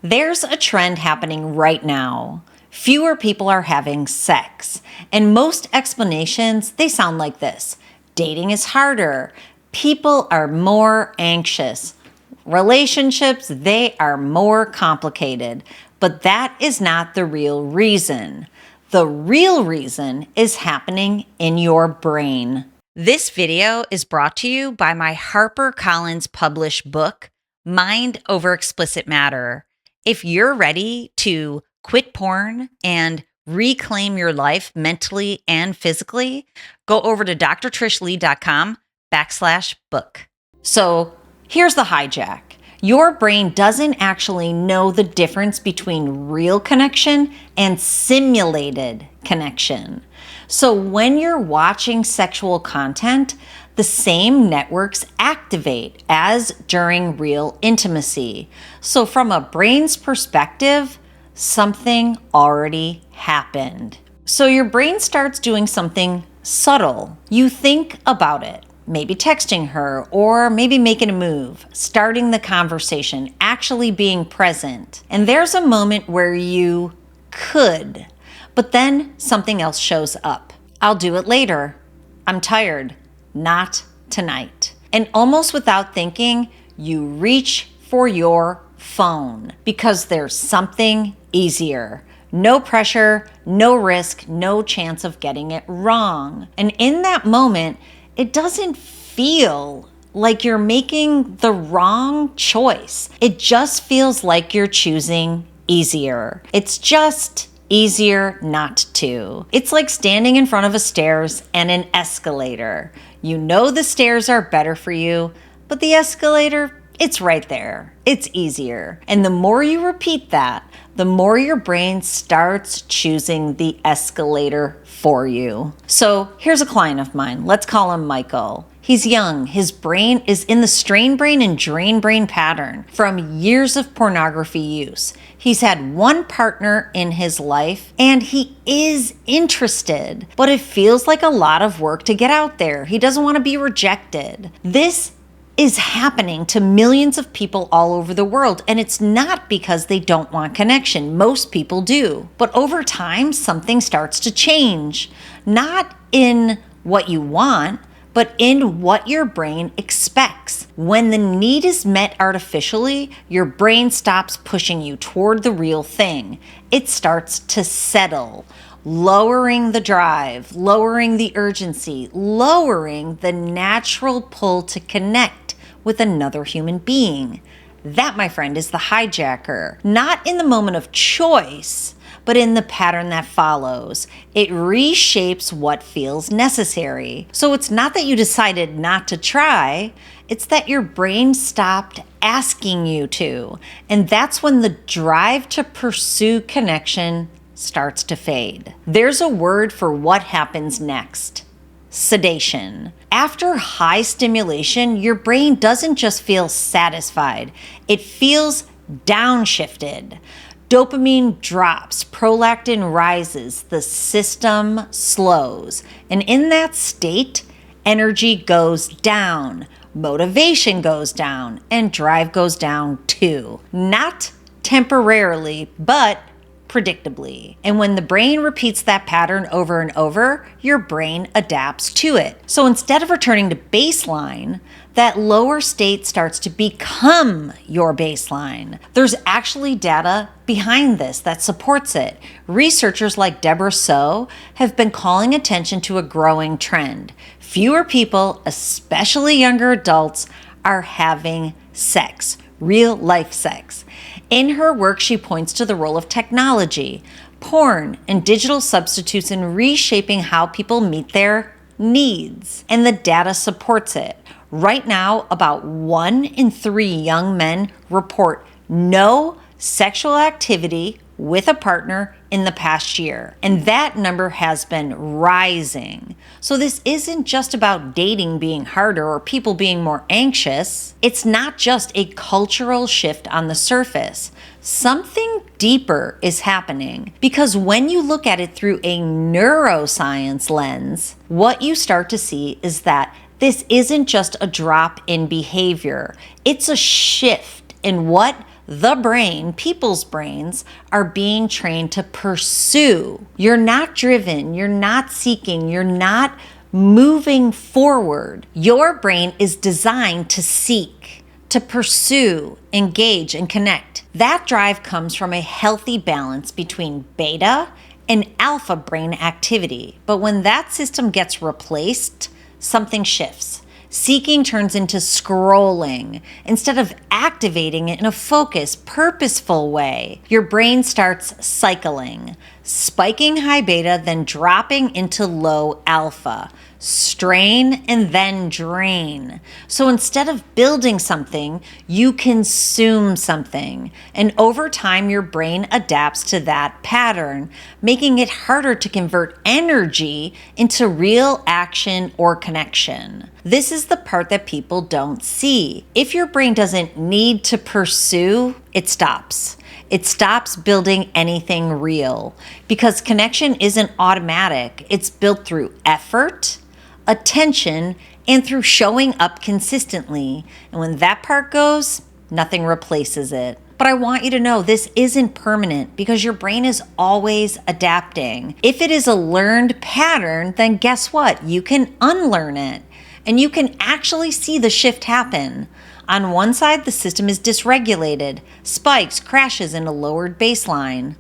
There's a trend happening right now. Fewer people are having sex, and most explanations, they sound like this. Dating is harder. People are more anxious. Relationships, they are more complicated. But that is not the real reason. The real reason is happening in your brain. This video is brought to you by my HarperCollins published book, Mind Over Explicit Matter. If you're ready to quit porn and reclaim your life mentally and physically, go over to drtrishleigh.com/book. So here's the hijack. Your brain doesn't actually know the difference between real connection and simulated connection. So when you're watching sexual content, the same networks activate as during real intimacy. So from a brain's perspective, something already happened. So your brain starts doing something subtle. You think about it, maybe texting her or maybe making a move, starting the conversation, actually being present. And there's a moment where you could, but then something else shows up. I'll do it later. I'm tired. Not tonight. And almost without thinking, you reach for your phone because there's something easier. No pressure, no risk, no chance of getting it wrong. And in that moment, it doesn't feel like you're making the wrong choice. It just feels like you're choosing easier. It's just easier not to. It's like standing in front of a stairs and an escalator. You know the stairs are better for you, but the escalator, it's right there. It's easier. And the more you repeat that, the more your brain starts choosing the escalator for you. So here's a client of mine. Let's call him Michael. He's young. His brain is in the strain brain and drain brain pattern from years of pornography use. He's had one partner in his life and he is interested, but it feels like a lot of work to get out there. He doesn't want to be rejected. This is happening to millions of people all over the world, and it's not because they don't want connection. Most people do. But over time, something starts to change. Not in what you want, but in what your brain expects. When the need is met artificially, your brain stops pushing you toward the real thing. It starts to settle, lowering the drive, lowering the urgency, lowering the natural pull to connect with another human being. That, my friend, is the hijacker. Not in the moment of choice, but in the pattern that follows. It reshapes what feels necessary. So it's not that you decided not to try, it's that your brain stopped asking you to. And that's when the drive to pursue connection starts to fade. There's a word for what happens next: sedation. After high stimulation, your brain doesn't just feel satisfied, it feels downshifted. Dopamine drops, prolactin rises, the system slows. And in that state, energy goes down, motivation goes down, and drive goes down too. Not temporarily, but predictably. And when the brain repeats that pattern over and over, your brain adapts to it. So instead of returning to baseline, that lower state starts to become your baseline. There's actually data behind this that supports it. Researchers like Deborah So have been calling attention to a growing trend. Fewer people, especially younger adults, are having sex, real life sex. In her work, she points to the role of technology, porn, and digital substitutes in reshaping how people meet their needs. And the data supports it. Right now, about 1 in 3 young men report no sexual activity with a partner in the past year. And that number has been rising. So this isn't just about dating being harder or people being more anxious. It's not just a cultural shift on the surface. Something deeper is happening because when you look at it through a neuroscience lens, what you start to see is that this isn't just a drop in behavior. It's a shift in what the brain, people's brains, are being trained to pursue. You're not driven, you're not seeking, you're not moving forward. Your brain is designed to seek, to pursue, engage, and connect. That drive comes from a healthy balance between beta and alpha brain activity. But when that system gets replaced, something shifts. Seeking turns into scrolling instead of activating it in a focused, purposeful way. Your brain starts cycling, spiking high beta, then dropping into low alpha. Strain and then drain. So instead of building something, you consume something. And over time, your brain adapts to that pattern, making it harder to convert energy into real action or connection. This is the part that people don't see. If your brain doesn't need to pursue, it stops. It stops building anything real because connection isn't automatic. It's built through effort, attention, and through showing up consistently. And when that part goes, nothing replaces it. But I want you to know this isn't permanent because your brain is always adapting. If it is a learned pattern, then guess what? You can unlearn it and you can actually see the shift happen. On one side, the system is dysregulated, spikes, crashes, and a lowered baseline.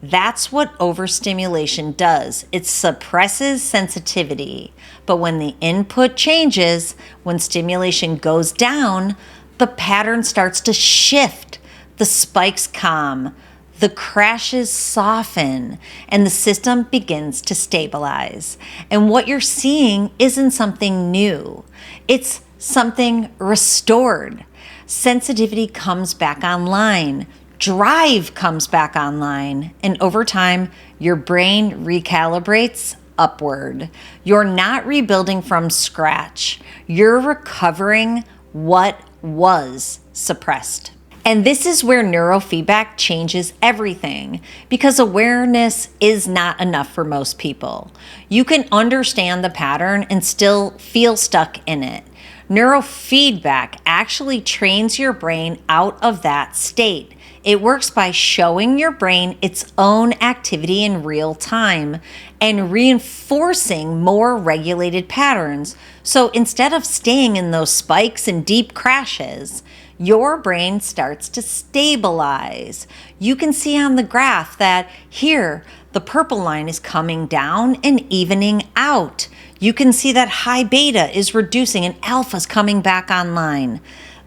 That's what overstimulation does. It suppresses sensitivity. But when the input changes, when stimulation goes down, the pattern starts to shift. The spikes calm, the crashes soften, and the system begins to stabilize. And what you're seeing isn't something new. It's something restored. Sensitivity comes back online. Drive comes back online. And over time, your brain recalibrates upward. You're not rebuilding from scratch. You're recovering what was suppressed. And this is where neurofeedback changes everything because awareness is not enough for most people. You can understand the pattern and still feel stuck in it. Neurofeedback actually trains your brain out of that state. It works by showing your brain its own activity in real time and reinforcing more regulated patterns. So instead of staying in those spikes and deep crashes, your brain starts to stabilize. You can see on the graph that here, the purple line is coming down and evening out. You can see that high beta is reducing and alpha is coming back online.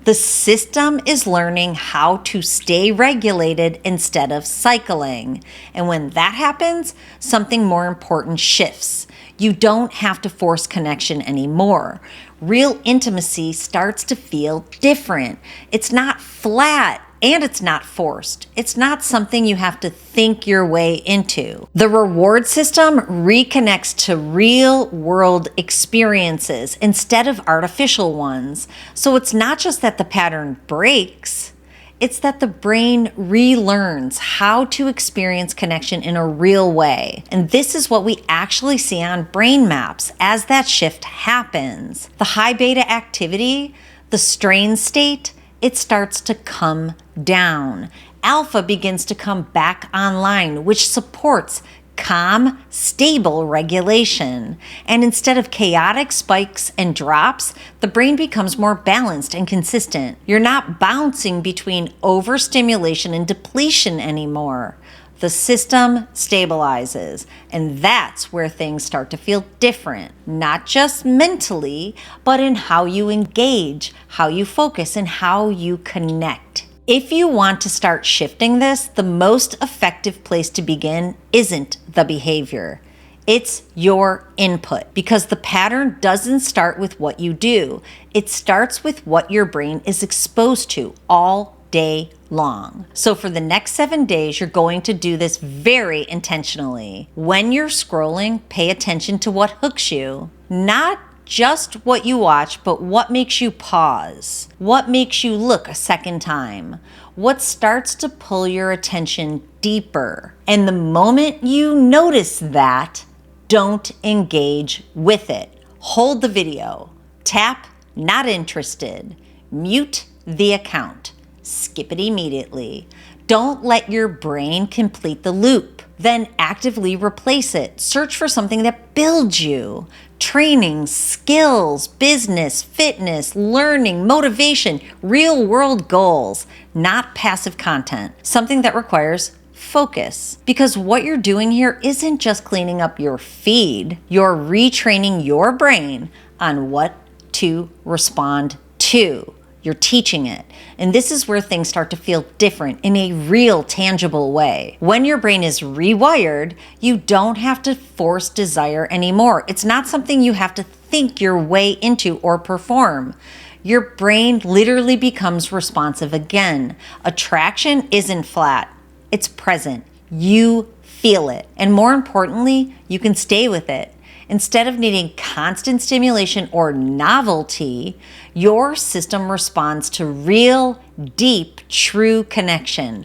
The system is learning how to stay regulated instead of cycling. And when that happens, something more important shifts. You don't have to force connection anymore. Real intimacy starts to feel different. It's not flat and it's not forced. It's not something you have to think your way into. The reward system reconnects to real world experiences instead of artificial ones. So it's not just that the pattern breaks, it's that the brain relearns how to experience connection in a real way. And this is what we actually see on brain maps as that shift happens. The high beta activity, the strain state, it starts to come down. Alpha begins to come back online, which supports calm, stable regulation. And instead of chaotic spikes and drops, the brain becomes more balanced and consistent. You're not bouncing between overstimulation and depletion anymore. The system stabilizes, and that's where things start to feel different, not just mentally, but in how you engage, how you focus, and how you connect. If you want to start shifting this, the most effective place to begin isn't the behavior. It's your input, because the pattern doesn't start with what you do. It starts with what your brain is exposed to all day long. So for the next 7 days, you're going to do this very intentionally. When you're scrolling, pay attention to what hooks you, not just what you watch, but what makes you pause, what makes you look a second time, what starts to pull your attention deeper. And the moment you notice that, don't engage with it. Hold the video, tap not interested, mute the account. skip it immediately. Don't let your brain complete the loop. Then actively replace it. Search for something that builds you. Training, skills, business, fitness, learning, motivation, real world goals, not passive content. Something that requires focus. Because what you're doing here isn't just cleaning up your feed, you're retraining your brain on what to respond to. You're teaching it. And this is where things start to feel different in a real, tangible way. When your brain is rewired, you don't have to force desire anymore. It's not something you have to think your way into or perform. Your brain literally becomes responsive again. Attraction isn't flat, it's present. You feel it. And more importantly, you can stay with it. Instead of needing constant stimulation or novelty, your system responds to real, deep, true connection.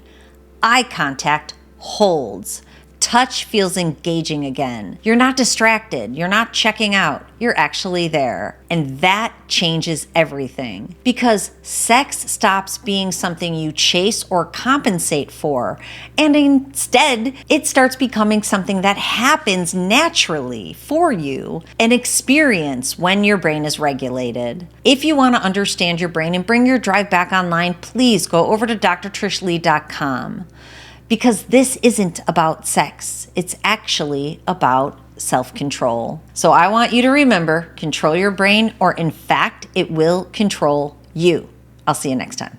Eye contact holds. Touch feels engaging again. You're not distracted. You're not checking out. You're actually there. And that changes everything because sex stops being something you chase or compensate for. And instead, it starts becoming something that happens naturally for you, an experience when your brain is regulated. If you want to understand your brain and bring your drive back online, please go over to drtrishleigh.com. Because this isn't about sex. It's actually about self-control. So I want you to remember, control your brain, or in fact, it will control you. I'll see you next time.